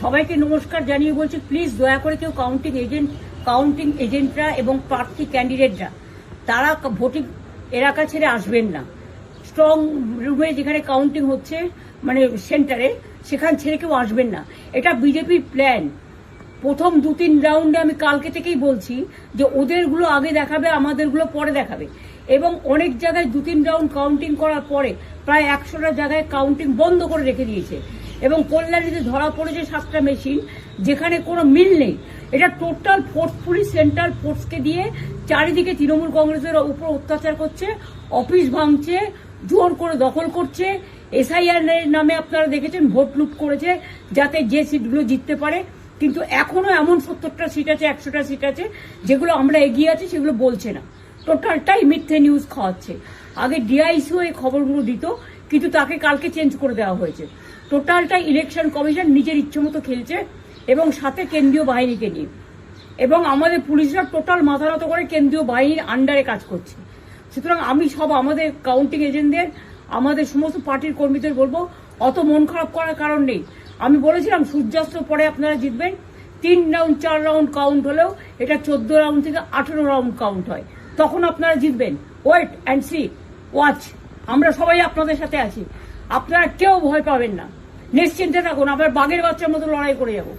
সবাইকে নমস্কার জানিয়ে বলছি, প্লিজ দয়া করে কেউ কাউন্টিং এজেন্টরা এবং প্রার্থী ক্যান্ডিডেটরা তারা ভোটিং এলাকা ছেড়ে আসবেন না। স্ট্রং রুমে যেখানে কাউন্টিং হচ্ছে, মানে সেন্টারে, সেখান ছেড়ে কেউ আসবেন না। এটা বিজেপির প্ল্যান। প্রথম 2-3 রাউন্ডে আমি কালকে থেকেই বলছি যে ওদেরগুলো আগে দেখাবে, আমাদেরগুলো পরে দেখাবে। এবং অনেক জায়গায় 2-3 রাউন্ড কাউন্টিং করার পরে প্রায় 100টা জায়গায় কাউন্টিং বন্ধ করে রেখে দিয়েছে। এবং কল্যাণীতে ধরা পড়েছে 7টা মেশিন, যেখানে কোনো মিল নেই। এটা টোটাল ফোর্সফুলি সেন্ট্রাল ফোর্সকে দিয়ে চারিদিকে তৃণমূল কংগ্রেসের উপর অত্যাচার করছে, অফিস ভাঙছে, জোর করে দখল করছে। এসআইআর নামে আপনারা দেখেছেন ভোট লুট করেছে যাতে যে সিটগুলো জিততে পারে। কিন্তু এখনো এমন 70টা সিট আছে, 100টা সিট আছে যেগুলো আমরা এগিয়ে আছি, সেগুলো বলছে না। টোটালটাই মিথ্যে নিউজ খাওয়াচ্ছে। আগে ডিআইসিও এই খবরগুলো দিত, কিন্তু তাকে কালকে চেঞ্জ করে দেওয়া হয়েছে। টোটালটাই ইলেকশন কমিশন নিজের ইচ্ছে মতো খেলছে, এবং সাথে কেন্দ্রীয় বাহিনীকে নিয়ে। এবং আমাদের পুলিশরা টোটাল মাথা নত করে কেন্দ্রীয় বাহিনীর আন্ডারে কাজ করছে। সুতরাং আমি আমাদের কাউন্টিং এজেন্টদের, আমাদের সমস্ত পার্টির কর্মীদের বলবো, অত মন খারাপ করার কারণ নেই। আমি বলেছিলাম সূর্যাস্তের পরে আপনারা জিতবেন। 3 রাউন্ড 4 রাউন্ড কাউন্ট হলেও এটা 14 রাউন্ড থেকে 18 রাউন্ড কাউন্ট হয়, তখন আপনারা জিতবেন। Wait and see, watch. আমরা সবাই আপনাদের সাথে আছি, আপনারা কেউ ভয় পাবেন না, নিশ্চিন্তে থাকুন। আবার বাঘের বাচ্চার মতো লড়াই করে যাবো।